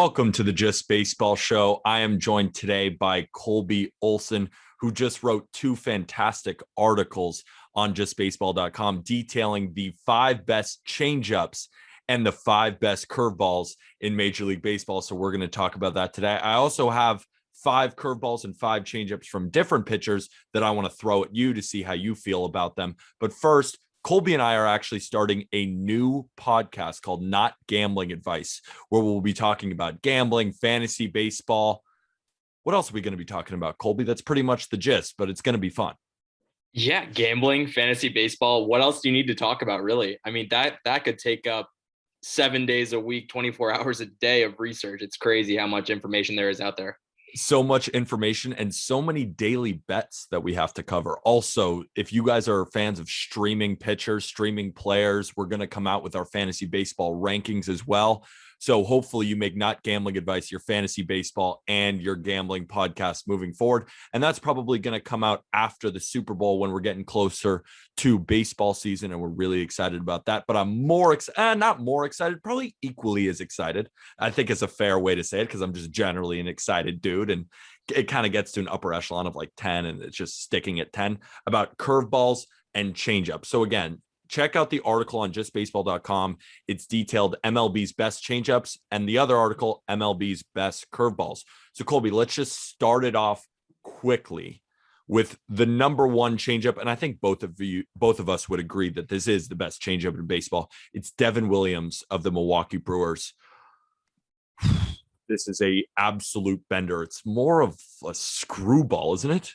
Welcome to the Just Baseball Show. I am joined today by Colby Olson, who just wrote two fantastic articles on justbaseball.com detailing the 5 best changeups and the 5 best curveballs in Major League Baseball. So we're going to talk about that today. I also have 5 curveballs and 5 changeups from different pitchers that I want to throw at you to see how you feel about them. But first, Colby and I are actually starting a new podcast called Not Gambling Advice, where we'll be talking about gambling, fantasy baseball. What else are we going to be talking about, Colby? That's pretty much the gist, but it's going to be fun. Yeah, gambling, fantasy baseball. What else do you need to talk about, really? I mean, that could take up 7 days a week, 24 hours a day of research. It's crazy how much information there is out there. So much information and so many daily bets that we have to cover. Also, if you guys are fans of streaming pitchers, streaming players, we're going to come out with our fantasy baseball rankings as well. So hopefully you make Not Gambling Advice your fantasy baseball and your gambling podcast moving forward. And that's probably going to come out after the Super Bowl when we're getting closer to baseball season. And we're really excited about that. But I'm not more excited, probably equally as excited. I think it's a fair way to say it because I'm just generally an excited dude. And it kind of gets to an upper echelon of like 10 and it's just sticking at 10 about curveballs and changeup. So again, check out the article on justbaseball.com. It's detailed MLB's best changeups and the other article, MLB's best curveballs. So Colby, let's just start it off quickly with the number one changeup. And I think both of us would agree that this is the best changeup in baseball. It's Devin Williams of the Milwaukee Brewers. This is a absolute bender. It's more of a screwball, isn't it?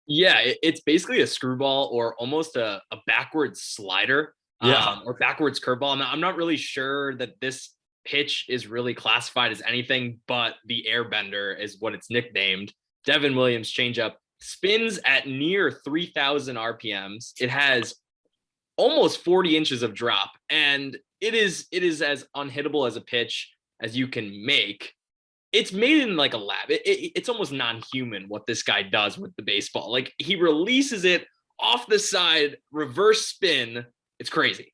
Yeah, it's basically a screwball or almost a backwards slider or backwards curveball. I'm not really sure that this pitch is really classified as anything but the airbender is what it's nicknamed. Devin Williams changeup spins at near 3,000 RPMs. It has almost 40 inches of drop, and it is as unhittable as a pitch as you can make. It's made in like a lab. It's almost non-human what this guy does with the baseball. Like he releases it off the side, reverse spin. It's crazy.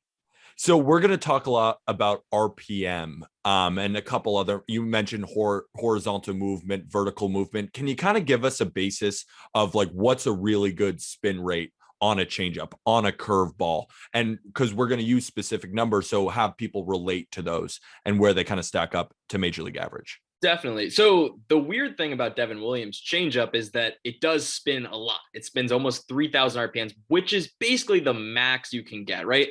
So we're going to talk a lot about RPM and a couple other, you mentioned horizontal movement, vertical movement. Can you kind of give us a basis of like, what's a really good spin rate on a changeup, on a curveball? And because we're going to use specific numbers, so have people relate to those and where they kind of stack up to major league average. Definitely. So the weird thing about Devin Williams' changeup is that it does spin a lot. It spins almost 3,000 RPMs, which is basically the max you can get, right?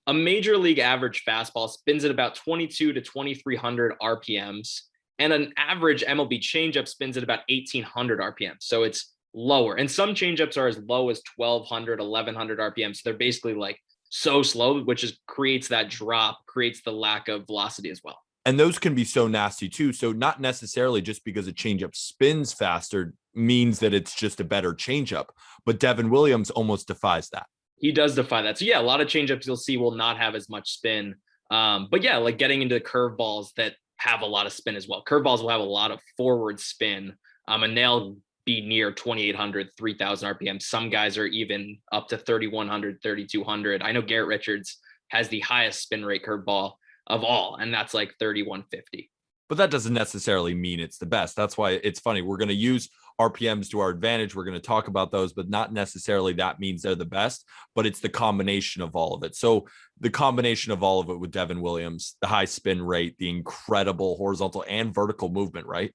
A major league average fastball spins at about 22 to 2,300 RPMs, and an average MLB changeup spins at about 1,800 RPMs. So it's lower. And some changeups are as low as 1,200, 1,100 RPMs. So they're basically like so slow, which creates that drop, creates the lack of velocity as well. And those can be so nasty too. So not necessarily just because a changeup spins faster means that it's just a better changeup, but Devin Williams almost defies that. He does defy that. So yeah, a lot of changeups you'll see will not have as much spin. But yeah, like getting into curveballs that have a lot of spin as well. Curveballs will have a lot of forward spin, and they'll be near 2,800, 3,000 RPM. Some guys are even up to 3,100, 3,200. I know Garrett Richards has the highest spin rate curveball of all, and that's like 3,150. But that doesn't necessarily mean it's the best. That's why it's funny. We're going to use RPMs to our advantage. We're going to talk about those, but not necessarily that means they're the best, but it's the combination of all of it. So the combination of all of it with Devin Williams, the high spin rate, the incredible horizontal and vertical movement, right?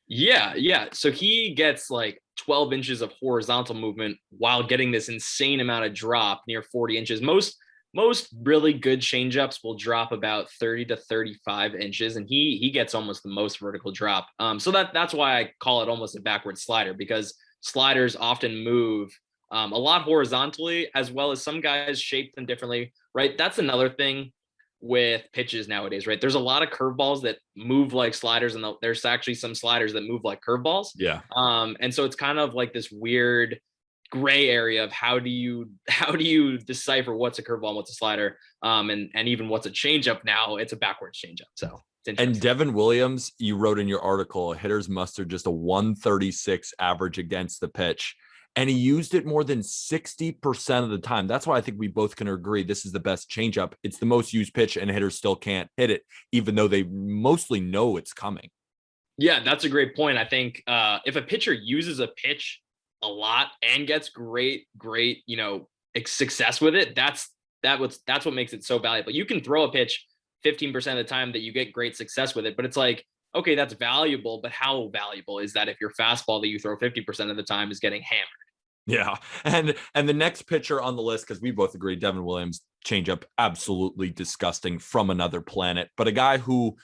Yeah. So he gets like 12 inches of horizontal movement while getting this insane amount of drop near 40 inches. Most really good changeups will drop about 30 to 35 inches, and he gets almost the most vertical drop. So that's why I call it almost a backward slider, because sliders often move a lot horizontally, as well as some guys shape them differently, right? That's another thing with pitches nowadays, right? There's a lot of curveballs that move like sliders, and there's actually some sliders that move like curveballs. Yeah. And so it's kind of like this weird gray area of how do you decipher what's a curveball and what's a slider, and even what's a changeup. Now it's a backwards changeup. So and Devin Williams, you wrote in your article, hitters muster just a 136 average against the pitch, and he used it more than 60% of the time. That's why I think we both can agree this is the best changeup. It's the most used pitch, and hitters still can't hit it, even though they mostly know it's coming. Yeah, that's a great point. I think if a pitcher uses a pitch a lot and gets great, success with it, that's what makes it so valuable. You can throw a pitch 15% of the time that you get great success with it, but it's like, okay, that's valuable, but how valuable is that if your fastball that you throw 50% of the time is getting hammered? Yeah. And the next pitcher on the list, because we both agree, Devin Williams, changeup, absolutely disgusting, from another planet. But a guy who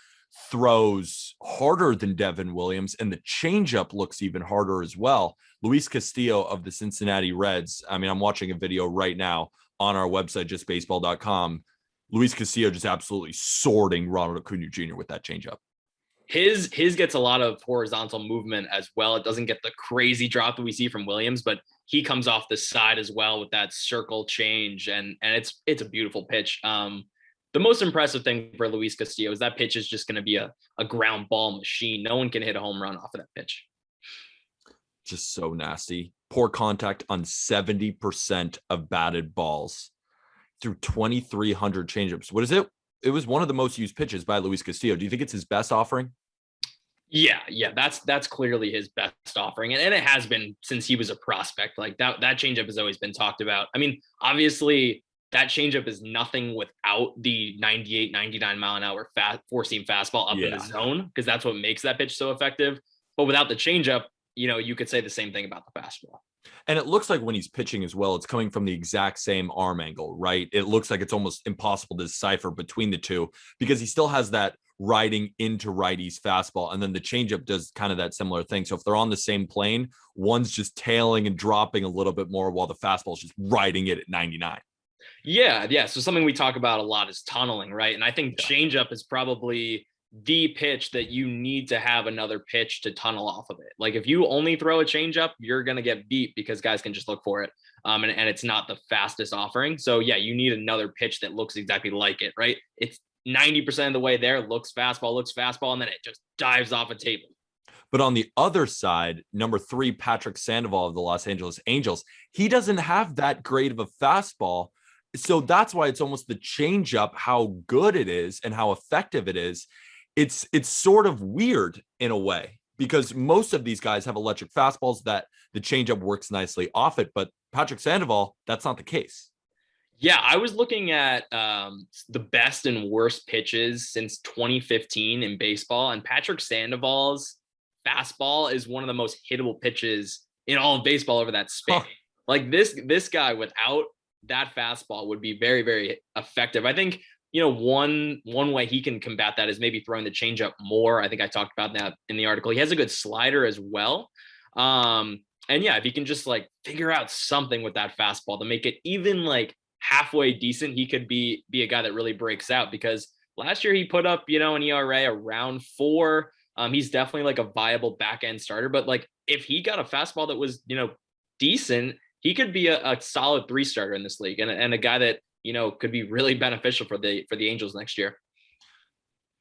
throws harder than Devin Williams, and the changeup looks even harder as well. Luis Castillo of the Cincinnati Reds. I mean, I'm watching a video right now on our website, justbaseball.com. Luis Castillo just absolutely sorting Ronald Acuna Jr. with that changeup. His gets a lot of horizontal movement as well. It doesn't get the crazy drop that we see from Williams, but he comes off the side as well with that circle change, and it's a beautiful pitch. The most impressive thing for Luis Castillo is that pitch is just going to be a ground ball machine. No one can hit a home run off of that pitch. Just so nasty. Poor contact on 70% of batted balls through 2,300 changeups. What is it? It was one of the most used pitches by Luis Castillo. Do you think it's his best offering? Yeah, that's clearly his best offering, and it has been since he was a prospect. Like that changeup has always been talked about. I mean, obviously that changeup is nothing without the 98, 99 mile an hour four-seam fastball up in the zone, because that's what makes that pitch so effective. But without the changeup, you could say the same thing about the fastball. And it looks like when he's pitching as well, it's coming from the exact same arm angle, right? It looks like it's almost impossible to decipher between the two, because he still has that riding into righties fastball. And then the changeup does kind of that similar thing. So if they're on the same plane, one's just tailing and dropping a little bit more, while the fastball is just riding it at 99. Yeah. So something we talk about a lot is tunneling, right? And I think changeup is probably the pitch that you need to have another pitch to tunnel off of it. Like if you only throw a changeup, you're going to get beat because guys can just look for it. And it's not the fastest offering. So yeah, you need another pitch that looks exactly like it, right? It's 90% of the way there, looks fastball, and then it just dives off a table. But on the other side, number 3, Patrick Sandoval of the Los Angeles Angels, he doesn't have that great of a fastball. So that's why it's almost the changeup, how good it is and how effective it is. It's sort of weird in a way, because most of these guys have electric fastballs that the changeup works nicely off it. But Patrick Sandoval, that's not the case. Yeah, I was looking at the best and worst pitches since 2015 in baseball, and Patrick Sandoval's fastball is one of the most hittable pitches in all of baseball over that span. Huh. Like this guy without that fastball would be very, very effective. I think, one way he can combat that is maybe throwing the changeup more. I think I talked about that in the article. He has a good slider as well. And yeah, if he can just like figure out something with that fastball to make it even like halfway decent, he could be a guy that really breaks out, because last year he put up, an ERA around 4. He's definitely like a viable back end starter, but like if he got a fastball that was, decent, he could be a solid 3 starter in this league, and a guy that, could be really beneficial for the Angels next year.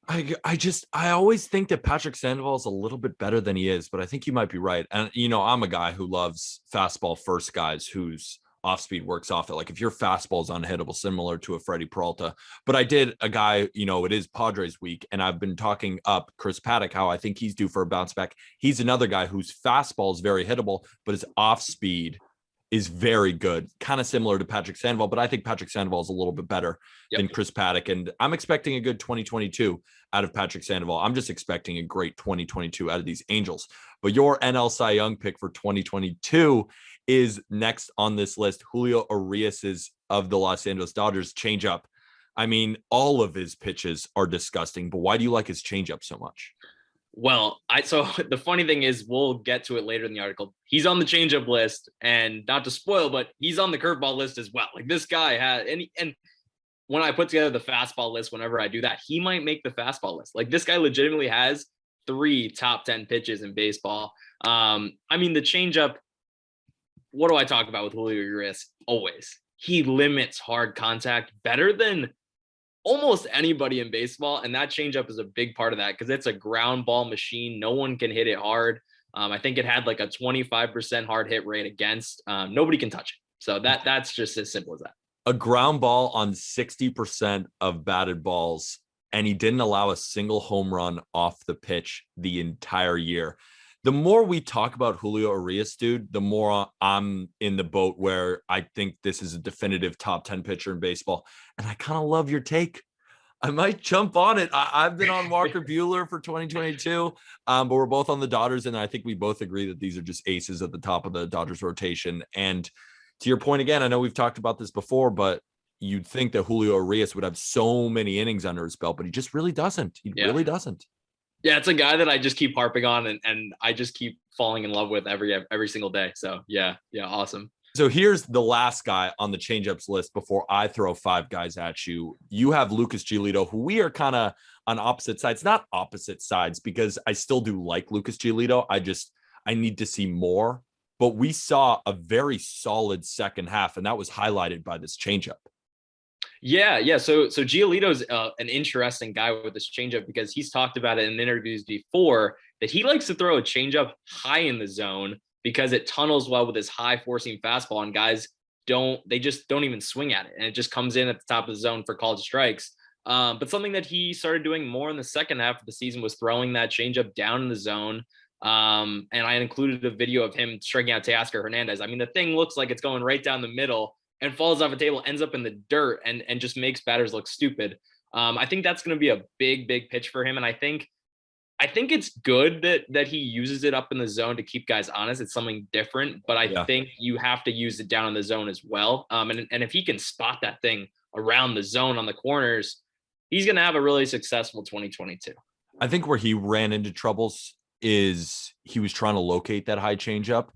I always think that Patrick Sandoval is a little bit better than he is, but I think you might be right. And, I'm a guy who loves fastball first guys whose off speed works off it. Like if your fastball is unhittable, similar to a Freddie Peralta. But I did a guy, it is Padres week, and I've been talking up Chris Paddock, how I think he's due for a bounce back. He's another guy whose fastball is very hittable, but his off speed is very good, kind of similar to Patrick Sandoval, but I think Patrick Sandoval is a little bit better than Chris Paddock. And I'm expecting a good 2022 out of Patrick Sandoval. I'm just expecting a great 2022 out of these Angels. But your NL Cy Young pick for 2022 is next on this list. Julio Urias of the Los Angeles Dodgers, changeup. I mean, all of his pitches are disgusting, but why do you like his changeup so much? Well, so the funny thing is, we'll get to it later in the article. He's on the changeup list, and not to spoil, but he's on the curveball list as well. Like this guy has, and when I put together the fastball list, whenever I do that, he might make the fastball list. Like this guy legitimately has 3 top 10 pitches in baseball. I mean, the changeup, what do I talk about with Julio Urias? Always. He limits hard contact better than almost anybody in baseball, and that changeup is a big part of that, because it's a ground ball machine. No one can hit it hard. I think it had like a 25% hard hit rate against. Nobody can touch it. So that's just as simple as that. A ground ball on 60% of batted balls, and he didn't allow a single home run off the pitch the entire year. The more we talk about Julio Urias, dude, the more I'm in the boat where I think this is a definitive top 10 pitcher in baseball. And I kind of love your take. I might jump on it. I've been on Walker Buehler for 2022, but we're both on the Dodgers, and I think we both agree that these are just aces at the top of the Dodgers rotation. And to your point again, I know we've talked about this before, but you'd think that Julio Urias would have so many innings under his belt, but he just really doesn't. He really doesn't. Yeah, it's a guy that I just keep harping on and I just keep falling in love with every single day. So yeah, awesome. So here's the last guy on the changeups list before I throw 5 guys at you. You have Lucas G Lido, who we are kind of on opposite sides, not opposite sides, because I still do like Lucas G Lido. I need to see more, but we saw a very solid second half, and that was highlighted by this changeup. Yeah. So Giolito's an interesting guy with this changeup because he's talked about it in interviews before that he likes to throw a changeup high in the zone because it tunnels well with his high forcing fastball, and guys just don't even swing at it, and it just comes in at the top of the zone for called strikes. But something that he started doing more in the second half of the season was throwing that changeup down in the zone. And I included a video of him striking out Teoscar Hernandez. I mean, the thing looks like it's going right down the middle and falls off a table, ends up in the dirt, and just makes batters look stupid. I think that's going to be a big pitch for him. And I think it's good that he uses it up in the zone to keep guys honest. It's something different, but I think you have to use it down in the zone as well. And if he can spot that thing around the zone on the corners, he's going to have a really successful 2022. I think where he ran into troubles is he was trying to locate that high changeup.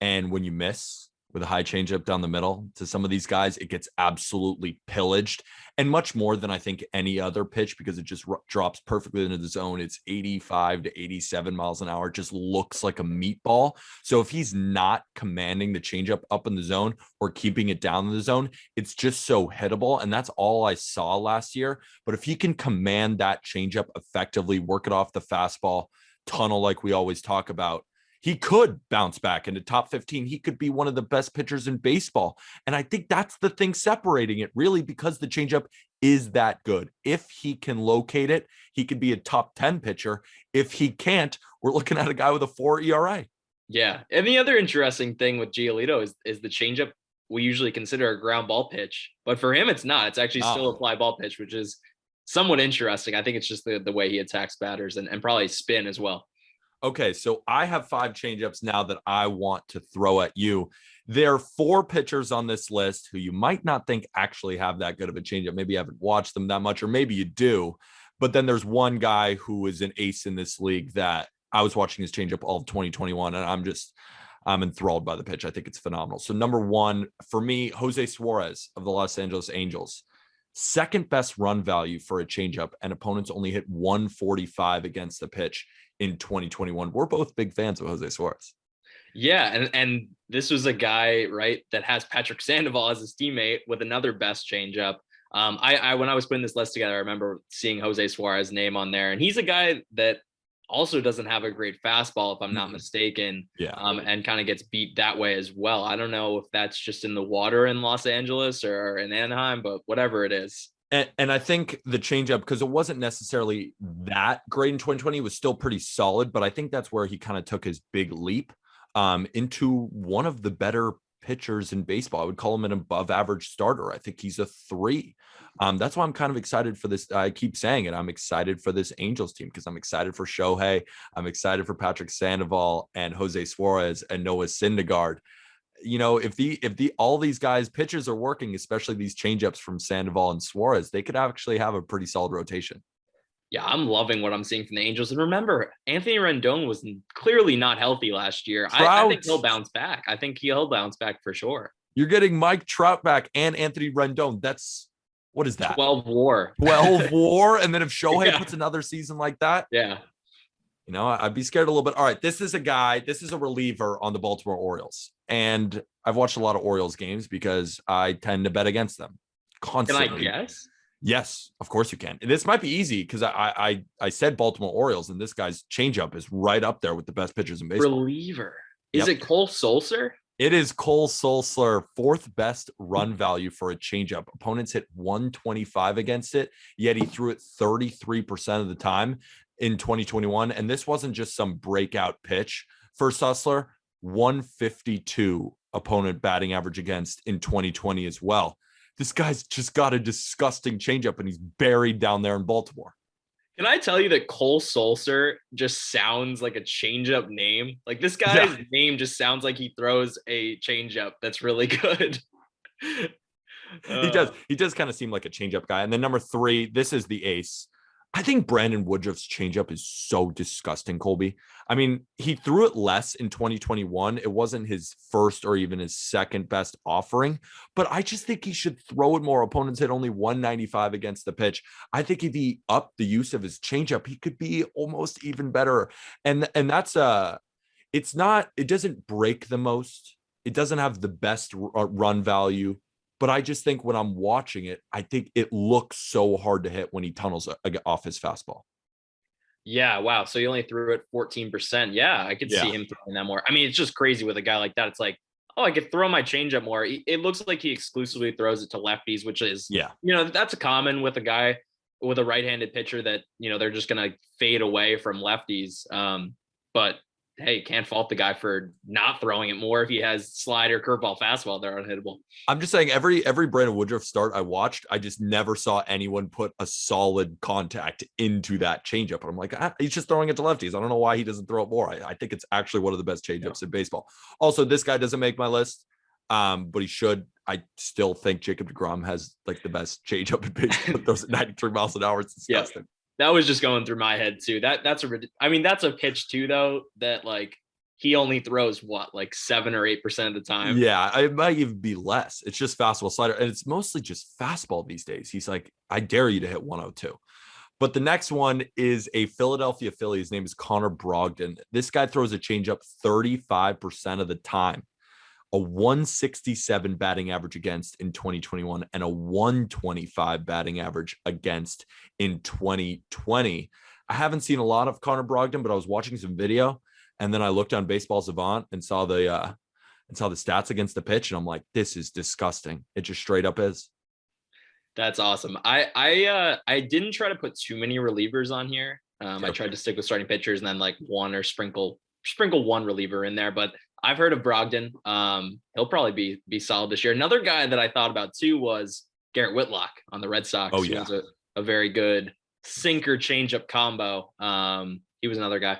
And when you miss with a high changeup down the middle to some of these guys, it gets absolutely pillaged, and much more than I think any other pitch, because it just drops perfectly into the zone. It's 85 to 87 miles an hour. It just looks like a meatball. So if he's not commanding the changeup up in the zone or keeping it down in the zone, it's just so hittable. And that's all I saw last year. But if he can command that changeup effectively, work it off the fastball, tunnel like we always talk about, he could bounce back into top 15. He could be one of the best pitchers in baseball. And I think that's the thing separating it, really, because the changeup is that good. If he can locate it, he could be a top 10 pitcher. If he can't, we're looking at a guy with a 4 ERA. Yeah. And the other interesting thing with Giolito is the changeup we usually consider a ground ball pitch, but for him, it's not. It's actually still a fly ball pitch, which is somewhat interesting. I think it's just the way he attacks batters and probably spin as well. Okay, so I have 5 changeups now that I want to throw at you. There are 4 pitchers on this list who you might not think actually have that good of a changeup. Maybe you haven't watched them that much, or maybe you do. But then there's one guy who is an ace in this league that I was watching his changeup all of 2021, and I'm enthralled by the pitch. I think it's phenomenal. So number 1 for me, Jose Suarez of the Los Angeles Angels. Second best run value for a changeup, and opponents only hit 145 against the pitch in 2021. We're both big fans of Jose Suarez. Yeah, and this was a guy, right, that has Patrick Sandoval as his teammate with another best changeup. I when I was putting this list together, I remember seeing Jose Suarez's name on there, and he's a guy that also doesn't have a great fastball, if I'm not mistaken. Yeah. And kind of gets beat that way as well. I don't know if that's just in the water in Los Angeles or in Anaheim, but whatever it is. And I think the changeup, because it wasn't necessarily that great in 2020, was still pretty solid, but I think that's where he kind of took his big leap into one of the better pitchers in baseball. I would call him an above average starter. I think he's a 3. That's why I'm kind of excited for this. I keep saying it. I'm excited for this Angels team because I'm excited for Shohei. I'm excited for Patrick Sandoval and Jose Suarez and Noah Syndergaard. You know, if all these guys pitches are working, especially these changeups from Sandoval and Suarez, they could actually have a pretty solid rotation. Yeah, I'm loving what I'm seeing from the Angels. And remember, Anthony Rendon was clearly not healthy last year. I think he'll bounce back. I think he'll bounce back for sure. You're getting Mike Trout back and Anthony Rendon. That's, what is that? 12 WAR. 12 WAR. And then if Shohei puts another season like that, yeah, you know, I'd be scared a little bit. All right, this is a reliever on the Baltimore Orioles. And I've watched a lot of Orioles games because I tend to bet against them constantly. Can I guess? Yes, of course you can. And this might be easy because I said Baltimore Orioles, and this guy's changeup is right up there with the best pitchers in baseball. Reliever. Is Yep. it Cole Sulcer? It is Cole Solsler, fourth best run value for a changeup. Opponents hit 125 against it, yet he threw it 33% of the time in 2021. And this wasn't just some breakout pitch for Sulcer. 152 opponent batting average against in 2020 as well. This guy's just got a disgusting changeup, and he's buried down there in Baltimore. Can I tell you that Cole Sulcer just sounds like a changeup name? Like this guy's name just sounds like he throws a changeup that's really good. He does. He does kind of seem like a changeup guy. And then number 3, this is the ace. I think Brandon Woodruff's changeup is so disgusting, Colby. I mean, he threw it less in 2021. It wasn't his first or even his second best offering, but I just think he should throw it more. Opponents hit only 195 against the pitch. I think if he upped the use of his changeup, he could be almost even better. And that's it doesn't break the most. It doesn't have the best run value. But I just think when I'm watching it, I think it looks so hard to hit when he tunnels off his fastball. Yeah, wow. So he only threw it 14%. Yeah, I could see him throwing that more. I mean, it's just crazy with a guy like that. It's like, oh, I could throw my changeup more. It looks like he exclusively throws it to lefties, which is, that's a common with a guy with a right-handed pitcher that, they're just going to fade away from lefties. But hey, can't fault the guy for not throwing it more if he has slider, curveball, fastball. They're unhittable. I'm just saying every Brandon Woodruff start I watched, I just never saw anyone put a solid contact into that changeup. And I'm like, he's just throwing it to lefties. I don't know why he doesn't throw it more. I think it's actually one of the best changeups in baseball. Also, this guy doesn't make my list, but he should. I still think Jacob deGrom has like the best changeup in baseball. Those 93 miles an hour. It's disgusting. Yeah. That was just going through my head too. That's a pitch too, though, that like he only throws like 7 or 8% of the time. Yeah, it might even be less. It's just fastball, slider, and it's mostly just fastball these days. He's like, I dare you to hit 102. But the next one is a Philadelphia Philly. His name is Conor Brogdon. This guy throws a changeup 35% of the time. A 167 batting average against in 2021 and a 125 batting average against in 2020. I haven't seen a lot of Conor Brogdon, but I was watching some video, and then I looked on Baseball Savant and saw the stats against the pitch, and I'm like, this is disgusting. It just straight up is. That's awesome. I didn't try to put too many relievers on here. I tried to stick with starting pitchers and then like one or sprinkle one reliever in there, but I've heard of Brogdon. He'll probably be solid this year. Another guy that I thought about too was Garrett Whitlock on the Red Sox. Oh, yeah. He was a very good sinker changeup combo. He was another guy.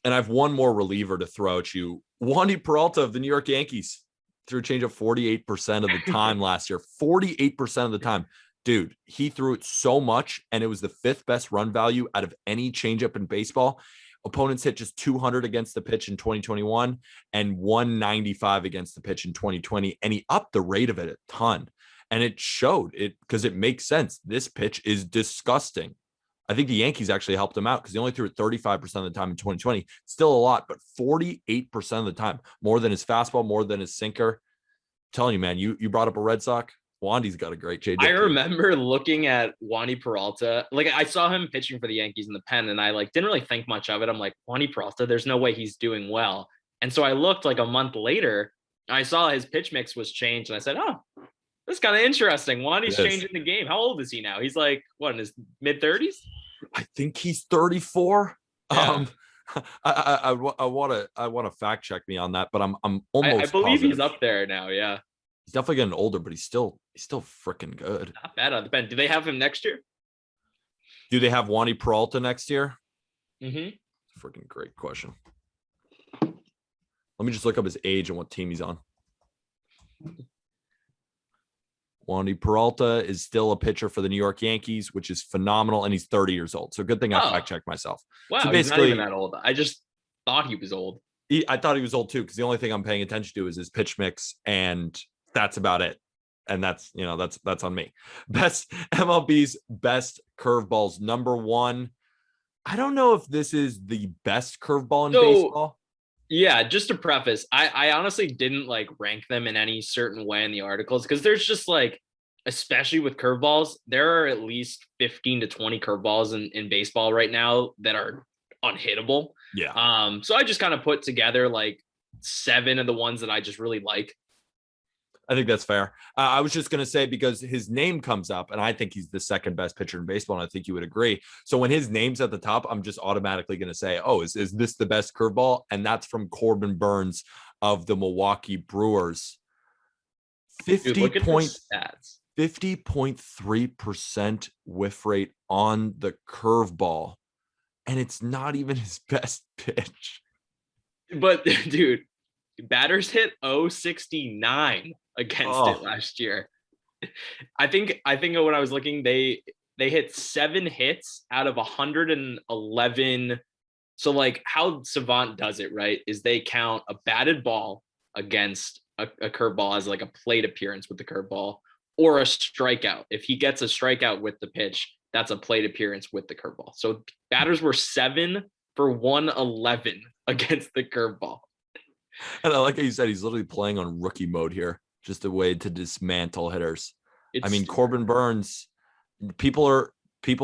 And I have one more reliever to throw at you. Juani Peralta of the New York Yankees threw a changeup 48% of the time last year. 48% of the time. Dude, he threw it so much, and it was the 5th best run value out of any changeup in baseball. Opponents hit just 200 against the pitch in 2021 and 195 against the pitch in 2020. And he upped the rate of it a ton. And it showed it because it makes sense. This pitch is disgusting. I think the Yankees actually helped him out because he only threw it 35% of the time in 2020. Still a lot, but 48% of the time, more than his fastball, more than his sinker. I'm telling you, man, you brought up a Red Sox. Wandy's got a great changeup. I remember looking at Juani Peralta. Like I saw him pitching for the Yankees in the pen, and I like didn't really think much of it. I'm like, Juani Peralta, there's no way he's doing well. And so I looked like a month later, I saw his pitch mix was changed, and I said, oh, that's kind of interesting. Wandy's changing the game. How old is he now? He's like, what, in his mid-30s? I think he's 34. Yeah. I want to fact check me on that, but I'm almost I believe positive. He's up there now. Yeah. He's definitely getting older, but he's still freaking good. Not bad on the pen. Do they have him next year? Do they have Juani Peralta next year? Mm-hmm. Freaking great question. Let me just look up his age and what team he's on. Juani Peralta is still a pitcher for the New York Yankees, which is phenomenal, and he's 30 years old. So good thing I fact checked myself. Wow, so he's not even that old. I just thought he was old. I thought he was old too, because the only thing I'm paying attention to is his pitch mix, and that's about it. And that's on me. Best MLB's best curveballs. Number 1. I don't know if this is the best curveball in baseball. Yeah, just to preface, I honestly didn't like rank them in any certain way in the articles because there's just like especially with curveballs, there are at least 15 to 20 curveballs in baseball right now that are unhittable. Yeah. So I just kind of put together like 7 of the ones that I just really like. I think that's fair. I was just going to say, because his name comes up and I think he's the second best pitcher in baseball. And I think you would agree. So when his name's at the top, I'm just automatically going to say, oh, is this the best curveball? And that's from Corbin Burns of the Milwaukee Brewers. Dude, look at the stats. 50.3% whiff rate on the curveball. And it's not even his best pitch. But dude, batters hit 069 against it last year. I think when I was looking, they hit 7 hits out of 111. So like how Savant does it, right, is they count a batted ball against a curveball as like a plate appearance with the curveball, or a strikeout. If he gets a strikeout with the pitch, that's a plate appearance with the curveball. So batters were 7 for 111 against the curveball. And I like how you said he's literally playing on rookie mode here, just a way to dismantle hitters. I mean, Corbin Burns, people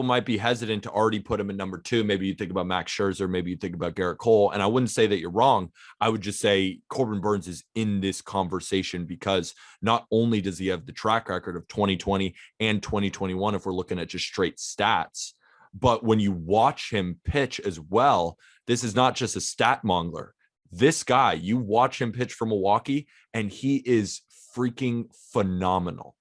might be hesitant to already put him in number 2. Maybe you think about Max Scherzer, maybe you think about Garrett Cole. And I wouldn't say that you're wrong. I would just say Corbin Burns is in this conversation because not only does he have the track record of 2020 and 2021, if we're looking at just straight stats, but when you watch him pitch as well, this is not just a stat mongler. This guy, you watch him pitch for Milwaukee, and he is freaking phenomenal.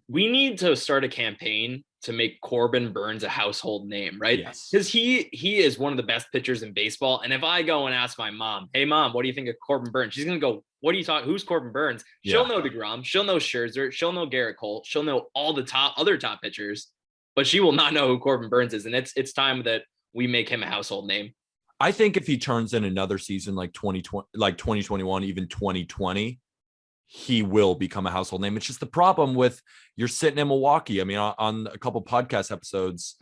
We need to start a campaign to make Corbin Burns a household name, right? Yes. Because he is one of the best pitchers in baseball. And if I go and ask my mom, hey mom, what do you think of Corbin Burns? She's gonna go, what are you talking? Who's Corbin Burns? She'll know DeGrom, she'll know Scherzer, she'll know Garrett Cole, she'll know all the other top pitchers, but she will not know who Corbin Burns is. And it's time that we make him a household name. I think if he turns in another season like 2020, like 2021, even 2020, he will become a household name. It's just the problem with you're sitting in Milwaukee. I mean, on a couple podcast episodes,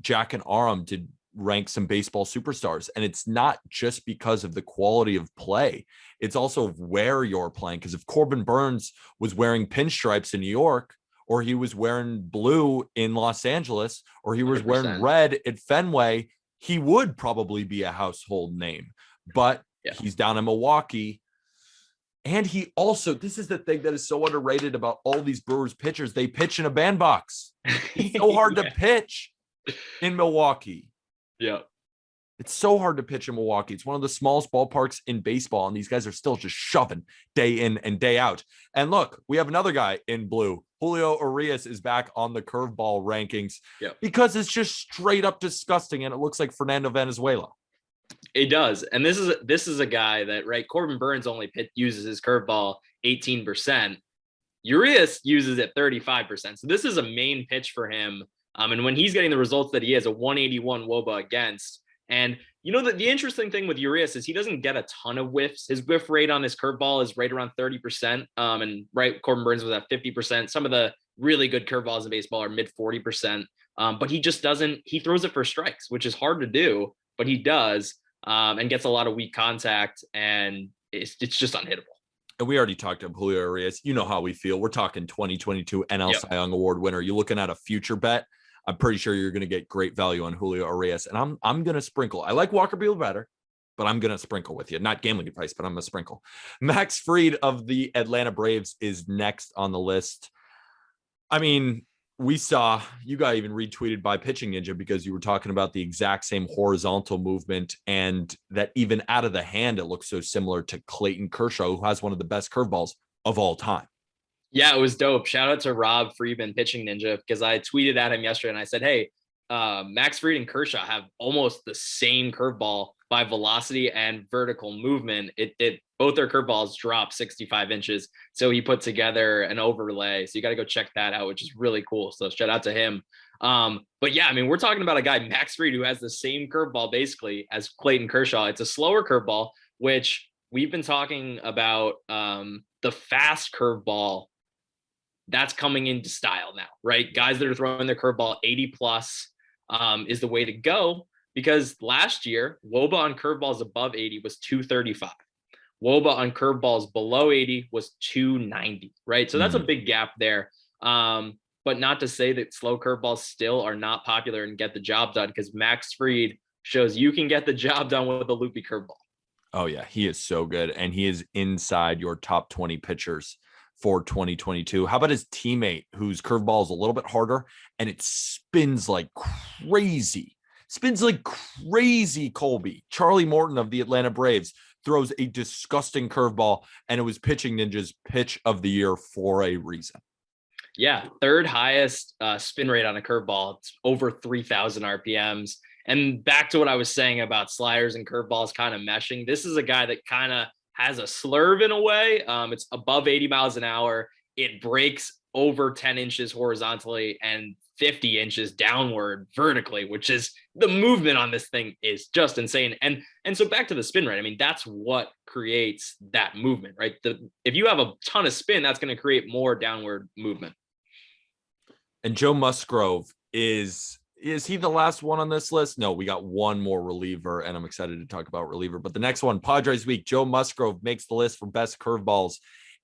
Jack and Aram did rank some baseball superstars, and it's not just because of the quality of play. It's also where you're playing. Because if Corbin Burns was wearing pinstripes in New York, or he was wearing blue in Los Angeles, or he was 100%. wearing red at Fenway, he would probably be a household name. But he's down in Milwaukee. And he also, this is the thing that is so underrated about all these Brewers pitchers. They pitch in a bandbox. It's so hard to pitch in Milwaukee. Yeah. It's so hard to pitch in Milwaukee. It's one of the smallest ballparks in baseball. And these guys are still just shoving day in and day out. And look, we have another guy in blue. Julio Urias is back on the curveball rankings because it's just straight up disgusting. And it looks like Fernando Valenzuela. It does. And this is a guy that, right, Corbin Burns only uses his curveball 18%. Urias uses it 35%. So this is a main pitch for him. And when he's getting the results that he has, a 181 WOBA against. And you know, the interesting thing with Urias is he doesn't get a ton of whiffs. His whiff rate on his curveball is right around 30%. And right, Corbin Burns was at 50%. Some of the really good curveballs in baseball are mid 40%. But he just doesn't, he throws it for strikes, which is hard to do, but he does, and gets a lot of weak contact, and it's just unhittable. And we already talked about Julio Urias. You know how we feel. We're talking 2022 NL Cy Young Award winner. You're looking at a future bet. I'm pretty sure you're going to get great value on Julio Urias. And I'm going to sprinkle. I like Walker Buehler better, but I'm going to sprinkle with you. Not gambling advice, but I'm going to sprinkle. Max Fried of the Atlanta Braves is next on the list. I mean, we saw, you got even retweeted by Pitching Ninja because you were talking about the exact same horizontal movement, and that even out of the hand, it looks so similar to Clayton Kershaw, who has one of the best curveballs of all time. Yeah, it was dope. Shout out to Rob Friedman, Pitching Ninja, because I tweeted at him yesterday and I said, hey, Max Fried and Kershaw have almost the same curveball by velocity and vertical movement. It both their curveballs drop 65 inches. So he put together an overlay. So you got to go check that out, which is really cool. So shout out to him. But yeah, I mean, we're talking about a guy, Max Fried, who has the same curveball basically as Clayton Kershaw. It's a slower curveball, which we've been talking about, the fast curveball that's coming into style now, right? Guys that are throwing their curveball 80 plus is the way to go, because last year WOBA on curveballs above 80 was 235. WOBA on curveballs below 80 was 290, right? So that's a big gap there. But not to say that slow curveballs still are not popular and get the job done, because Max Fried shows you can get the job done with a loopy curveball. Oh, yeah, he is so good. And he is inside your top 20 pitchers for 2022. How about his teammate whose curveball is a little bit harder and it spins like crazy? Spins like crazy, Colby. Charlie Morton of the Atlanta Braves throws a disgusting curveball, and it was Pitching Ninja's pitch of the year for a reason. Yeah, third highest spin rate on a curveball. It's over 3,000 RPMs. And back to what I was saying about sliders and curveballs kind of meshing. This is a guy that kind of has a slurve in a way. It's above 80 miles an hour. It breaks over 10 inches horizontally and 50 inches downward vertically, which is the movement on this thing is just insane. And so back to the spin rate. I mean, that's what creates that movement, right? If you have a ton of spin, that's going to create more downward movement. And Joe Musgrove is he the last one on this list? No, we got one more reliever, and I'm excited to talk about reliever. But the next one, Padres week, Joe Musgrove makes the list for best curveballs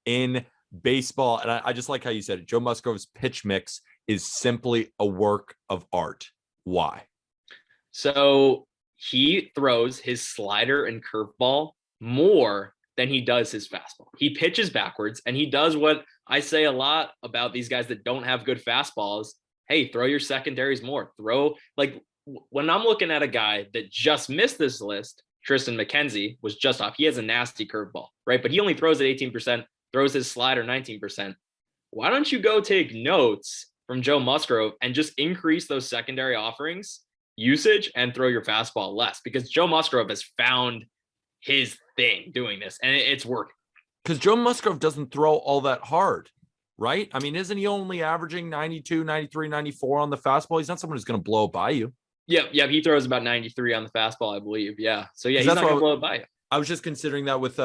in baseball. And I just like how you said it. Joe Musgrove's pitch mix is simply a work of art. Why? So he throws his slider and curveball more than he does his fastball. He pitches backwards, and he does what I say a lot about these guys that don't have good fastballs. Hey, throw your secondaries more. Throw, like, when I'm looking at a guy that just missed this list, Tristan McKenzie was just off. He has a nasty curveball, right? But he only throws at 18%, throws his slider 19%. Why don't you go take notes from Joe Musgrove and just increase those secondary offerings usage and throw your fastball less? Because Joe Musgrove has found his thing doing this, and it's working. Because Joe Musgrove doesn't throw all that hard, right? I mean, isn't he only averaging 92, 93, 94 on the fastball? He's not someone who's going to blow by you. Yeah, he throws about 93 on the fastball, I believe. Yeah. So, yeah, he's not going to blow it by you. I was just considering that with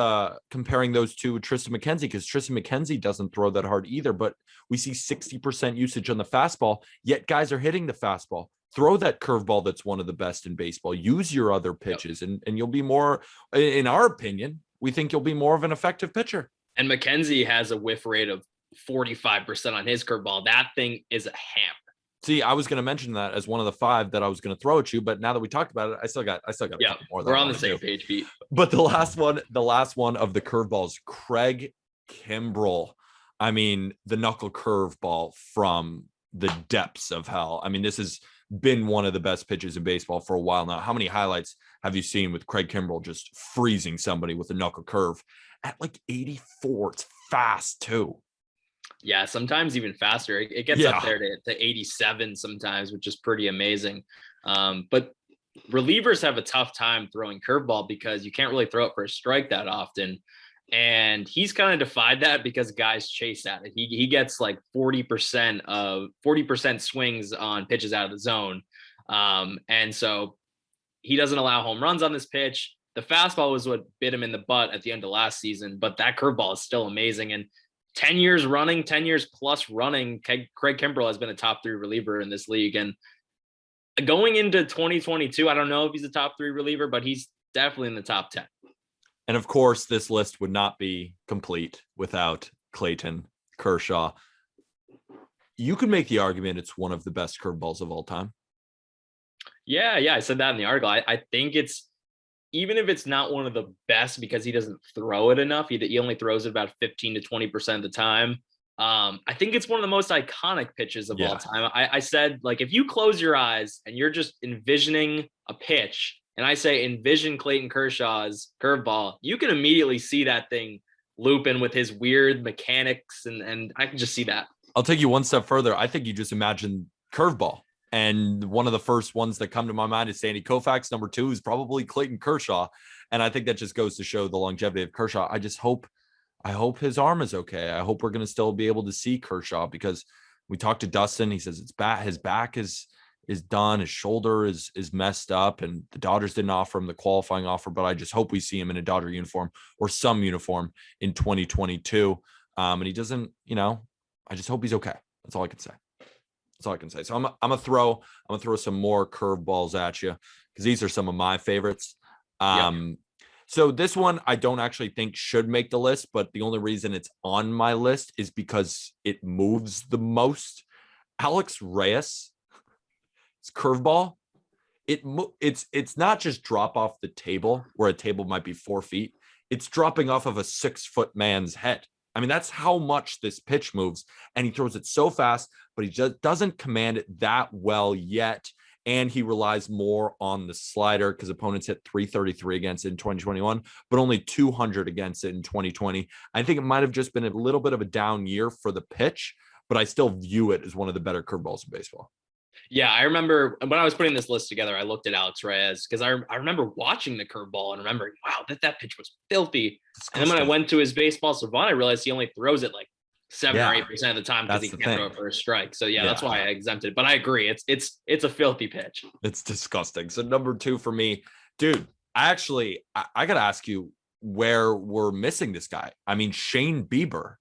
comparing those two with Tristan McKenzie, because Tristan McKenzie doesn't throw that hard either, but we see 60% usage on the fastball, yet guys are hitting the fastball. Throw that curveball that's one of the best in baseball. Use your other pitches, and you'll be more, in our opinion, we think you'll be more of an effective pitcher. And McKenzie has a whiff rate of 45% on his curveball. That thing is a hammer. See, I was going to mention that as one of the 5 that I was going to throw at you, but now that we talked about it, I still got yeah, more. We're on the same page, Pete. But the last one of the curveballs, Craig Kimbrell. I mean, the knuckle curveball from the depths of hell. I mean, this has been one of the best pitches in baseball for a while now. How many highlights have you seen with Craig Kimbrell just freezing somebody with a knuckle curve at like 84? It's fast too. Yeah, sometimes even faster. It gets up there to 87 sometimes, which is pretty amazing. But relievers have a tough time throwing curveball because you can't really throw it for a strike that often. And he's kind of defied that because guys chase at it. He gets like 40% swings on pitches out of the zone. And so he doesn't allow home runs on this pitch. The fastball was what bit him in the butt at the end of last season, but that curveball is still amazing. And 10 years plus running, Craig Kimbrell has been a top 3 reliever in this league. And going into 2022, I don't know if he's a top 3 reliever, but he's definitely in the top 10. And of course, this list would not be complete without Clayton Kershaw. You could make the argument it's one of the best curveballs of all time. Yeah, I said that in the article. I think it's, even if it's not one of the best because he doesn't throw it enough, he only throws it about 15 to 20% of the time. I think it's one of the most iconic pitches of all time. I said, like, if you close your eyes and you're just envisioning a pitch, and I say envision Clayton Kershaw's curveball, you can immediately see that thing looping with his weird mechanics, and I can just see that. I'll take you one step further. I think you just imagine curveball. And one of the first ones that come to my mind is Sandy Koufax. Number 2 is probably Clayton Kershaw. And I think that just goes to show the longevity of Kershaw. I hope his arm is okay. I hope we're going to still be able to see Kershaw, because we talked to Dustin. He says his back is done. His shoulder is messed up, and the Dodgers didn't offer him the qualifying offer, but I just hope we see him in a Dodger uniform or some uniform in 2022. And he doesn't, I just hope he's okay. That's all I can say. So I'm gonna throw some more curveballs at you, because these are some of my favorites. So this one I don't actually think should make the list, but the only reason it's on my list is because it moves the most. Alex Reyes, it's curveball. It's not just drop off the table where a table might be 4 feet. It's dropping off of a 6-foot man's head. I mean, that's how much this pitch moves, and he throws it so fast, but he just doesn't command it that well yet. And he relies more on the slider because opponents hit 333 against it in 2021, but only 200 against it in 2020. I think it might have just been a little bit of a down year for the pitch, but I still view it as one of the better curveballs in baseball. Yeah, I remember when I was putting this list together, I looked at Alex Reyes because I remember watching the curveball and remembering, wow, that pitch was filthy. Disgusting. And then when I went to his baseball savant, I realized he only throws it like 7 or 8% of the time because he can't throw it for a strike. So yeah, that's why I exempted. But I agree, it's a filthy pitch. It's disgusting. So number 2 for me, dude. I gotta ask you where we're missing this guy. I mean, Shane Bieber.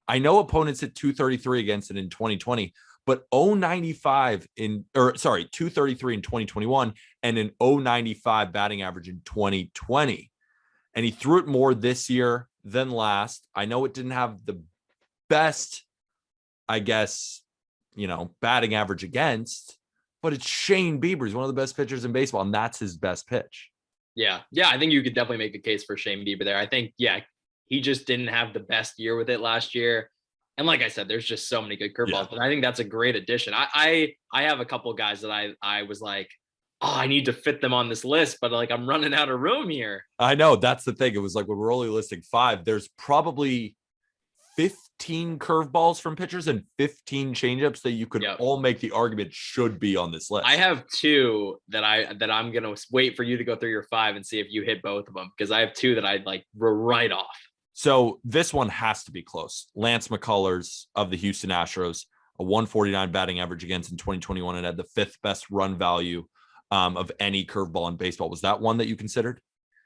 I know opponents hit 233 against it in 2020, but 233 in 2021 and an 095 batting average in 2020. And he threw it more this year than last. I know it didn't have the best, I guess, batting average against, but it's Shane Bieber. He's one of the best pitchers in baseball, and that's his best pitch. Yeah. I think you could definitely make a case for Shane Bieber there. I think, he just didn't have the best year with it last year. And like I said, there's just so many good curveballs, but I think that's a great addition. I have a couple of guys that I was like, oh, I need to fit them on this list, but like I'm running out of room here. I know, that's the thing. It was like when we're only listing 5, there's probably 15 curveballs from pitchers and 15 changeups that you could all make the argument should be on this list. I have 2 that I'm gonna wait for you to go through your 5 and see if you hit both of them, because I have 2 that I'd like right off. So this one has to be close. Lance McCullers of the Houston Astros, a 149 batting average against in 2021, and had the 5th best run value of any curveball in baseball. Was that one that you considered?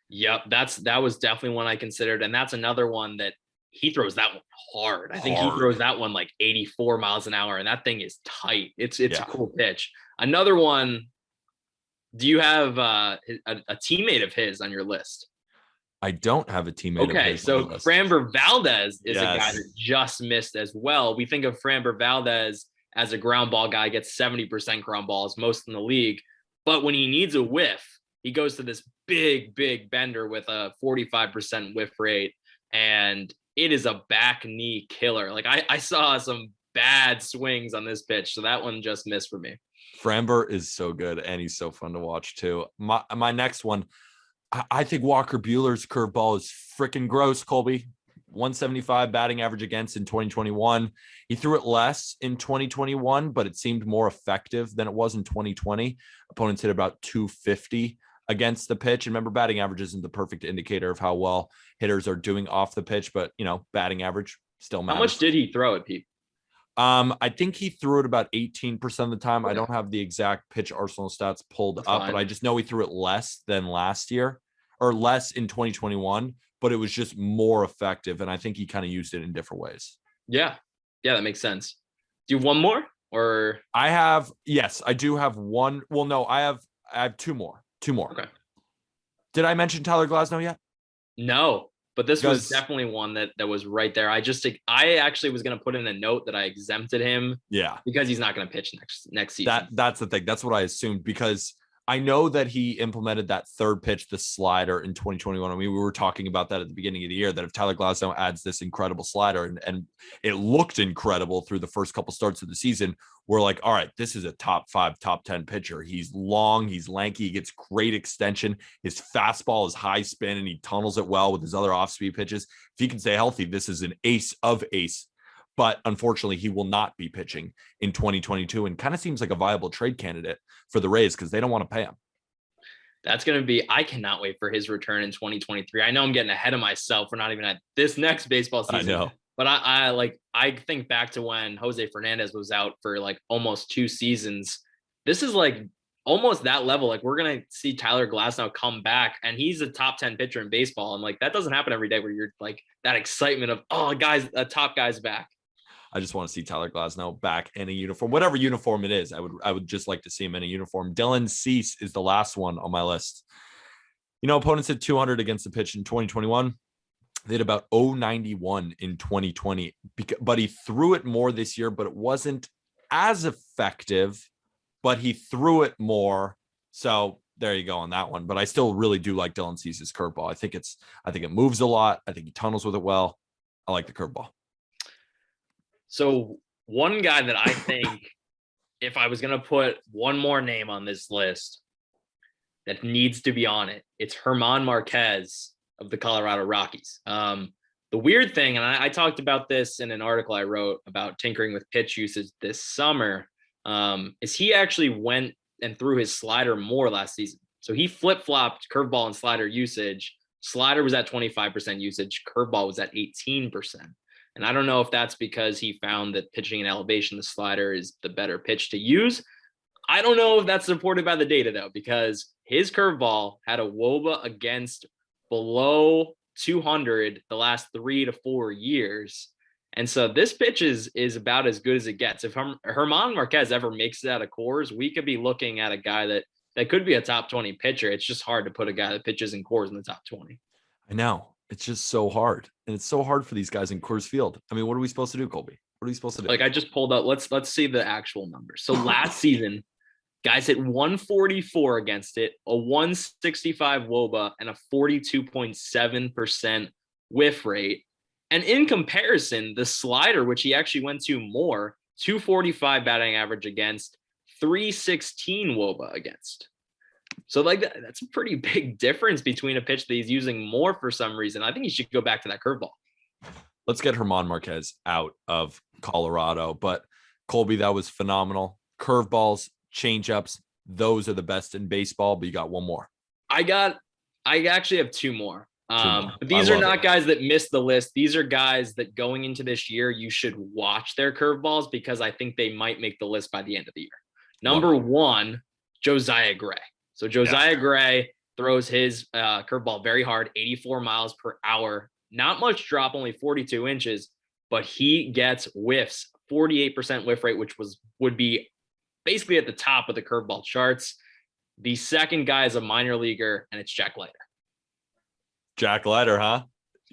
Yep, that was definitely one I considered, and that's another one that he throws that one hard. I think he throws that one like 84 miles an hour, and that thing is tight. It's a cool pitch. Another one. Do you have a teammate of his on your list? I don't have a teammate. Okay, so Bramber Valdez is a guy that just missed as well. We think of Bramber Valdez as a ground ball guy, gets 70% ground balls, most in the league. But when he needs a whiff, he goes to this big bender with a 45% whiff rate, and it is a back knee killer. Like I saw some bad swings on this pitch, so that one just missed for me. Bramber is so good, and he's so fun to watch too. My next one, I think Walker Buehler's curveball is freaking gross, Colby. 175 batting average against in 2021. He threw it less in 2021, but it seemed more effective than it was in 2020. Opponents hit about 250 against the pitch. And remember, batting average isn't the perfect indicator of how well hitters are doing off the pitch, but batting average still matters. How much did he throw it, Pete? I think he threw it about 18% of the time. Okay. I don't have the exact pitch arsenal stats pulled up, but I just know he threw it less than last year, or less in 2021, but it was just more effective. And I think he kind of used it in different ways. Yeah, that makes sense. Do you have one more, or? Yes, I do have one. Well, no, I have two more. Okay. Did I mention Tyler Glasnow yet? No. But this was definitely one that was right there. I actually was going to put in a note that I exempted him. Yeah. Because he's not going to pitch next season. That's the thing. That's what I assumed, because I know that he implemented that third pitch, the slider, in 2021. I mean, we were talking about that at the beginning of the year, that if Tyler Glasnow adds this incredible slider, and it looked incredible through the first couple starts of the season, we're like, all right, this is a top 5, top 10 pitcher. He's long, he's lanky, he gets great extension. His fastball is high spin, and he tunnels it well with his other off-speed pitches. If he can stay healthy, this is an ace of ace. But unfortunately, he will not be pitching in 2022, and kind of seems like a viable trade candidate for the Rays because they don't want to pay him. That's going to be, I cannot wait for his return in 2023. I know I'm getting ahead of myself. We're not even at this next baseball season. I know. But I think back to when Jose Fernandez was out for like almost 2 seasons. This is like almost that level. Like, we're going to see Tyler Glasnow come back, and he's a top 10 pitcher in baseball. And like, that doesn't happen every day, where you're like that excitement of, oh, guys, a top guy's back. I just want to see Tyler Glasnow back in a uniform, whatever uniform it is. I would just like to see him in a uniform. Dylan Cease is the last one on my list. Opponents hit 200 against the pitch in 2021. They had about 091 in 2020, but he threw it more this year, but it wasn't as effective, but he threw it more. So there you go on that one. But I still really do like Dylan Cease's curveball. I think it moves a lot. I think he tunnels with it well. I like the curveball. So one guy that I think, if I was going to put one more name on this list that needs to be on it, it's German Marquez of the Colorado Rockies. The weird thing, and I talked about this in an article I wrote about tinkering with pitch usage this summer, is he actually went and threw his slider more last season. So he flip-flopped curveball and slider usage. Slider was at 25% usage. Curveball was at 18%. And I don't know if that's because he found that pitching in elevation, the slider is the better pitch to use. I don't know if that's supported by the data, though, because his curveball had a WOBA against below 200 the last 3 to 4 years. And so this pitch is about as good as it gets. If German Marquez ever makes it out of Coors, we could be looking at a guy that could be a top 20 pitcher. It's just hard to put a guy that pitches in Coors in the top 20. I know. It's just so hard. And it's so hard for these guys in Coors Field. I mean, what are we supposed to do, Colby? What are we supposed to do? Like, I just pulled up. Let's see the actual numbers. So last season, guys hit 144 against it, a 165 WOBA, and a 42.7% whiff rate. And in comparison, the slider, which he actually went to more, 245 batting average against, 316 WOBA against. So that's a pretty big difference between a pitch that he's using more for some reason. I think he should go back to that curveball. Let's get German Marquez out of Colorado. But Colby, that was phenomenal. Curveballs, changeups, those are the best in baseball, but you got one more. I actually have two more. But these are not guys that missed the list. These are guys that going into this year, you should watch their curveballs because I think they might make the list by the end of the year. Number one, Josiah Gray. So Josiah Gray throws his curveball very hard, 84 miles per hour. Not much drop, only 42 inches, but he gets whiffs, 48% whiff rate, which would be basically at the top of the curveball charts. The second guy is a minor leaguer, and it's Jack Leiter. Jack Leiter, huh?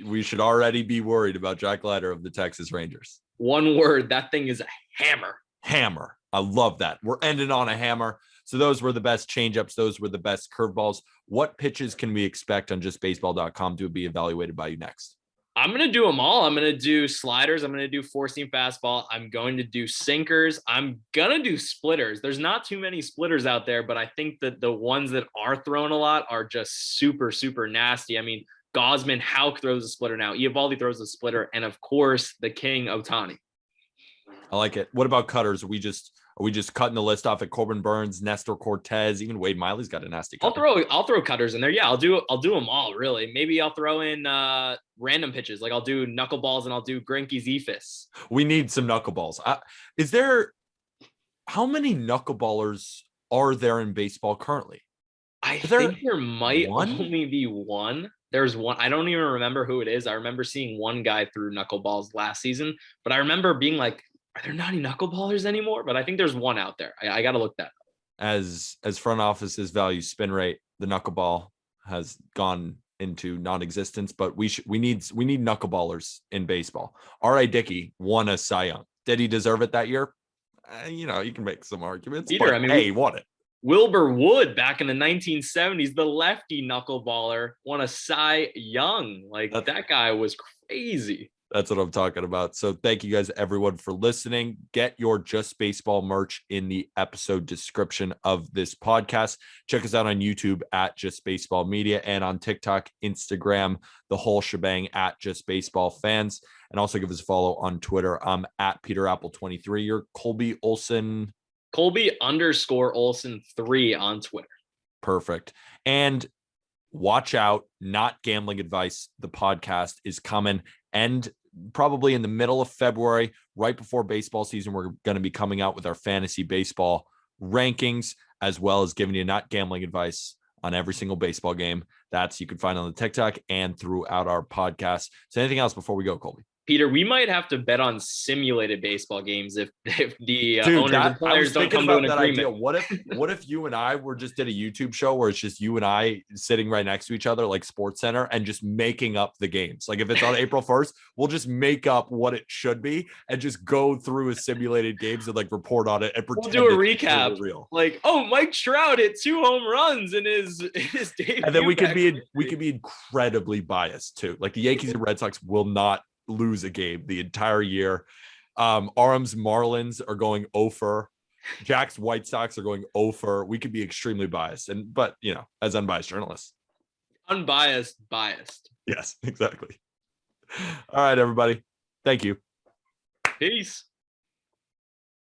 We should already be worried about Jack Leiter of the Texas Rangers. One word, that thing is a hammer. Hammer. I love that. We're ending on a hammer. So those were the best changeups. Those were the best curveballs. What pitches can we expect on justbaseball.com to be evaluated by you next? I'm going to do them all. I'm going to do sliders. I'm going to do four-seam fastball. I'm going to do sinkers. I'm going to do splitters. There's not too many splitters out there, but I think that the ones that are thrown a lot are just super, super nasty. I mean, Gausman, Houck throws a splitter now. Eovaldi throws a splitter. And, of course, the king, Ohtani. I like it. What about cutters? Are we just cutting the list off at Corbin Burns, Nestor Cortez, even Wade Miley's got a nasty cutter. I'll throw cutters in there. Yeah, I'll do them all, really. Maybe I'll throw in random pitches. Like I'll do knuckleballs and I'll do Greinke's ephus. We need some knuckleballs. How many knuckleballers are there in baseball currently? I think there might only be one. There's one. I don't even remember who it is. I remember seeing one guy through knuckleballs last season, but I remember being like, are there not any knuckleballers anymore? But I think there's one out there. I got to look that up. As front offices value spin rate, the knuckleball has gone into non-existence, but we need knuckleballers in baseball. R.A. Dickey won a Cy Young. Did he deserve it that year? You can make some arguments. Peter, I mean, he won it. Wilbur Wood back in the 1970s, the lefty knuckleballer, won a Cy Young. That guy was crazy. That's what I'm talking about. So thank you guys, everyone, for listening. Get your Just Baseball merch in the episode description of this podcast. Check us out on YouTube at Just Baseball Media and on TikTok, Instagram, the whole shebang at Just Baseball Fans. And also give us a follow on Twitter. I'm at PeterApple23. You're Colby Olson. Colby_Olson3 on Twitter. Perfect. And watch out, Not Gambling Advice. The podcast is coming. And probably in the middle of February, right before baseball season, we're going to be coming out with our fantasy baseball rankings, as well as giving you not gambling advice on every single baseball game. You can find on the TikTok and throughout our podcast. So anything else before we go, Colby? Peter, we might have to bet on simulated baseball games if the Dude, owners and players don't come to an agreement. Idea. What if you and I did a YouTube show where it's just you and I sitting right next to each other, like Sports Center, and just making up the games? Like if it's on April 1st, we'll just make up what it should be and just go through a simulated games and like report on it and pretend we'll do a recap. Real. Like, oh, Mike Trout hit 2 home runs in his debut. And then we could be incredibly biased too. Like the Yankees and Red Sox will not lose a game the entire year. Arms Marlins are going 0-for. Jack's White Sox are going 0-for. We could be extremely biased, but as unbiased journalists, biased. Yes, exactly. All right, everybody. Thank you. Peace.